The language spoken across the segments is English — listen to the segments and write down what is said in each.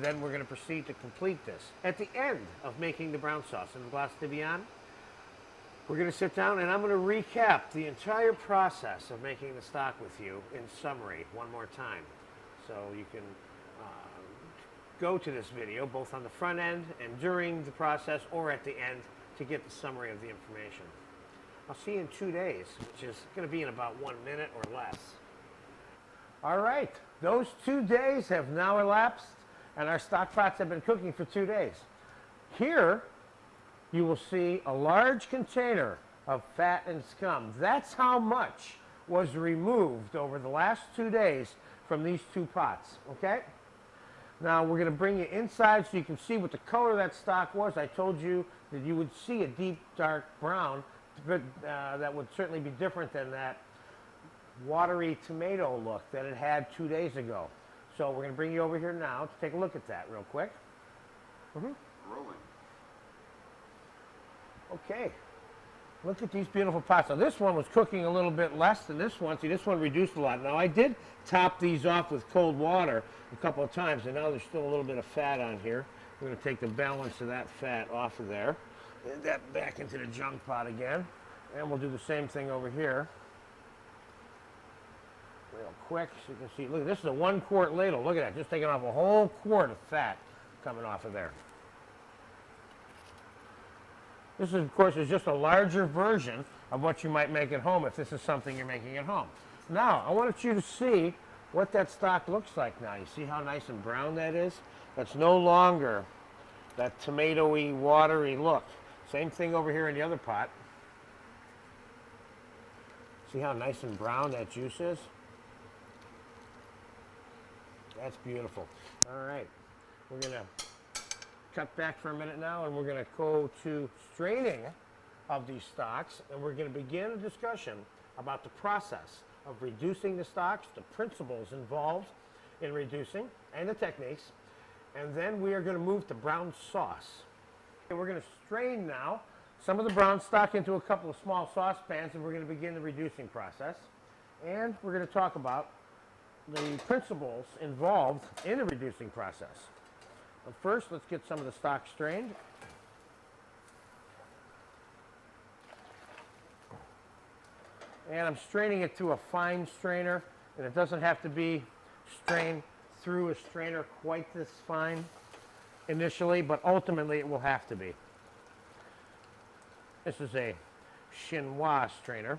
Then we're going to proceed to complete this. At the end of making the brown sauce in the glace de Vian, we're going to sit down and I'm going to recap the entire process of making the stock with you in summary one more time. So you can go to this video both on the front end and during the process or at the end to get the summary of the information. I'll see you in 2 days, which is going to be in about 1 minute or less. All right, those 2 days have now elapsed and our stock pots have been cooking for 2 days. Here you will see a large container of fat and scum. That's how much was removed over the last 2 days from these 2 pots, okay? Now we're going to bring you inside so you can see what the color of that stock was. I told you that you would see a deep dark brown, but that would certainly be different than that watery tomato look that it had 2 days ago. So we're going to bring you over here now to take a look at that real quick. Rolling. Okay. Look at these beautiful pots. Now this one was cooking a little bit less than this one. See, this one reduced a lot. Now I did top these off with cold water a couple of times, and now there's still a little bit of fat on here. We're going to take the balance of that fat off of there. And that back into the junk pot again. And we'll do the same thing over here. Real quick, so you can see. Look, this is a 1 quart ladle. Look at that, just taking off a whole quart of fat coming off of there. This, is, of course, is just a larger version of what you might make at home if this is something you're making at home. Now, I want you to see what that stock looks like now. You see how nice and brown that is? That's no longer that tomatoey, watery look. Same thing over here in the other pot. See how nice and brown that juice is? That's beautiful. All right, we're going to cut back for a minute now, and we're going to go to straining of these stocks, and we're going to begin a discussion about the process of reducing the stocks, the principles involved in reducing, and the techniques, and then we are going to move to brown sauce. And we're going to strain now some of the brown stock into a couple of small saucepans, and we're going to begin the reducing process, and we're going to talk about the principles involved in the reducing process. But first, let's get some of the stock strained. And I'm straining it through a fine strainer, and it doesn't have to be strained through a strainer quite this fine initially, but ultimately it will have to be. This is a chinois strainer,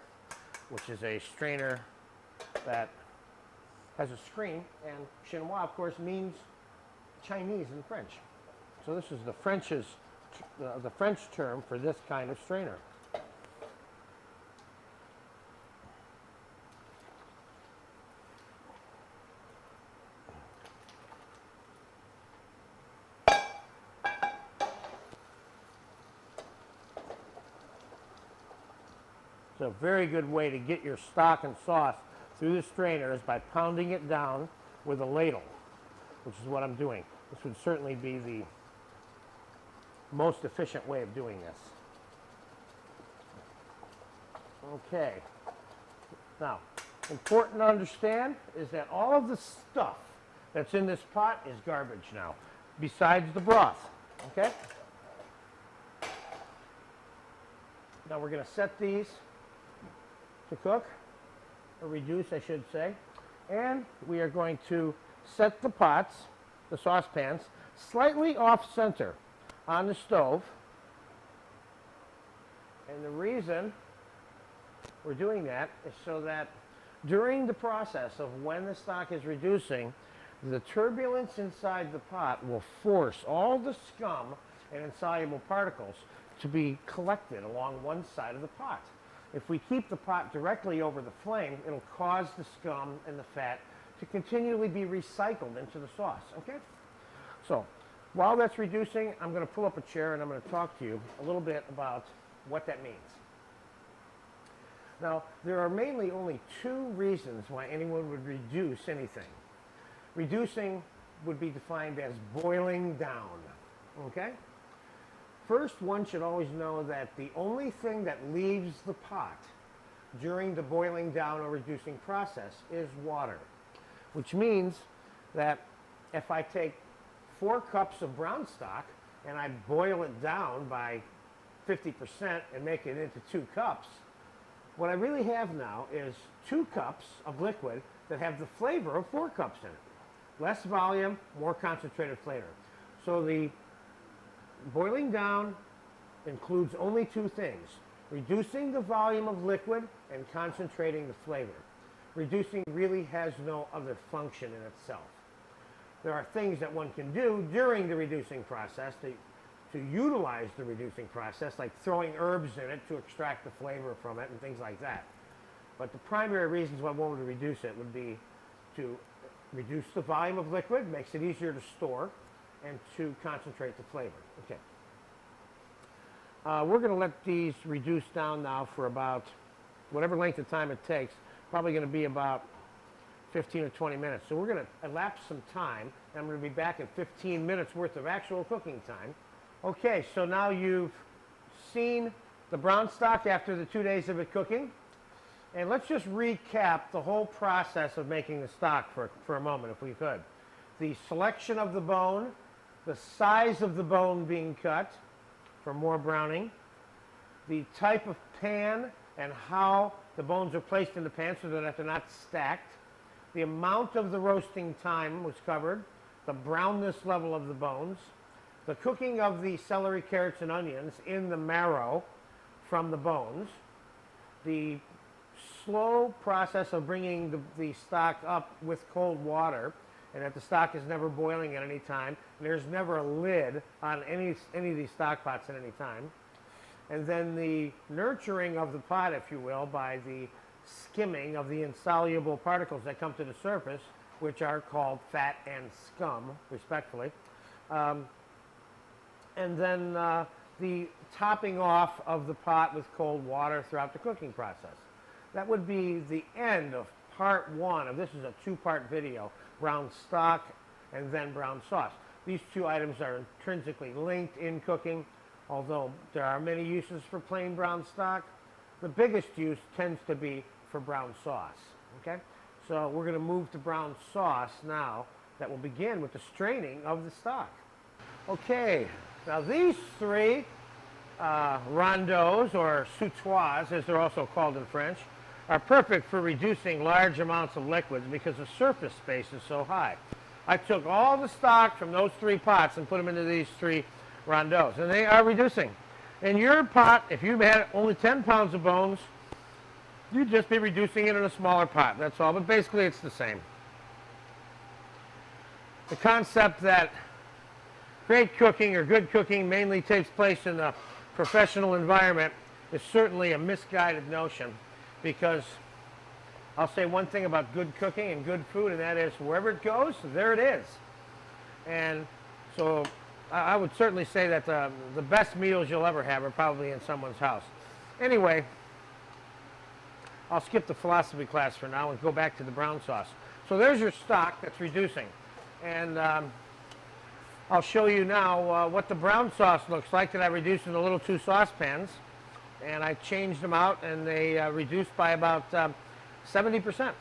which is a strainer that has a screen, and chinois, of course, means Chinese in French. So this is the French term for this kind of strainer. So a very good way to get your stock and sauce through the strainer is by pounding it down with a ladle, which is what I'm doing. This would certainly be the most efficient way of doing this. Okay. Now, important to understand is that all of the stuff that's in this pot is garbage now, besides the broth. Okay? Now we're going to set these to cook, or reduce, I should say, and we are going to set the pots, the saucepans, slightly off center on the stove. And the reason we're doing that is so that during the process of when the stock is reducing, the turbulence inside the pot will force all the scum and insoluble particles to be collected along one side of the pot. If we keep the pot directly over the flame, it'll cause the scum and the fat to continually be recycled into the sauce, okay? So, while that's reducing, I'm going to pull up a chair and I'm going to talk to you a little bit about what that means. Now, there are mainly only 2 reasons why anyone would reduce anything. Reducing would be defined as boiling down, okay? First, one should always know that the only thing that leaves the pot during the boiling down or reducing process is water, which means that if I take 4 cups of brown stock and I boil it down by 50% and make it into 2 cups, what I really have now is 2 cups of liquid that have the flavor of 4 cups in it. Less volume, more concentrated flavor. So the boiling down includes only 2 things: reducing the volume of liquid and concentrating the flavor. Reducing really has no other function in itself. There are things that one can do during the reducing process to utilize the reducing process, like throwing herbs in it to extract the flavor from it and things like that. But the primary reasons why one would reduce it would be to reduce the volume of liquid, makes it easier to store, and to concentrate the flavor. Okay. We're going to let these reduce down now for about whatever length of time it takes. Probably going to be about 15 or 20 minutes. So we're going to elapse some time, and I'm going to be back in 15 minutes worth of actual cooking time. Okay, so now you've seen the brown stock after the 2 days of it cooking. And let's just recap the whole process of making the stock for a moment, if we could. The selection of the bone, the size of the bone being cut for more browning, the type of pan and how the bones are placed in the pan so that they're not stacked, the amount of the roasting time was covered, the brownness level of the bones, the cooking of the celery, carrots, and onions in the marrow from the bones, the slow process of bringing the stock up with cold water, and that the stock is never boiling at any time, and there's never a lid on any of these stock pots at any time, and then the nurturing of the pot, if you will, by the skimming of the insoluble particles that come to the surface, which are called fat and scum, respectfully. And then the topping off of the pot with cold water throughout the cooking process. That would be the end of part 1 of this. Is a 2-part video: brown stock and then brown sauce. These 2 items are intrinsically linked in cooking, although there are many uses for plain brown stock. The biggest use tends to be for brown sauce. Okay, so we're going to move to brown sauce now. That will begin with the straining of the stock. Okay, now these 3 rondos, or sautoirs as they're also called in French, are perfect for reducing large amounts of liquids because the surface space is so high. I took all the stock from those 3 pots and put them into these 3 rondos, and they are reducing. In your pot, if you had only 10 pounds of bones, you'd just be reducing it in a smaller pot, that's all, but basically it's the same. The concept that great cooking or good cooking mainly takes place in a professional environment is certainly a misguided notion, because I'll say one thing about good cooking and good food, and that is wherever it goes, there it is. And so I would certainly say that the best meals you'll ever have are probably in someone's house. Anyway, I'll skip the philosophy class for now and go back to the brown sauce. So there's your stock that's reducing. And I'll show you now what the brown sauce looks like that I reduced in the little 2 saucepans. And I changed them out, and they reduced by about 70%.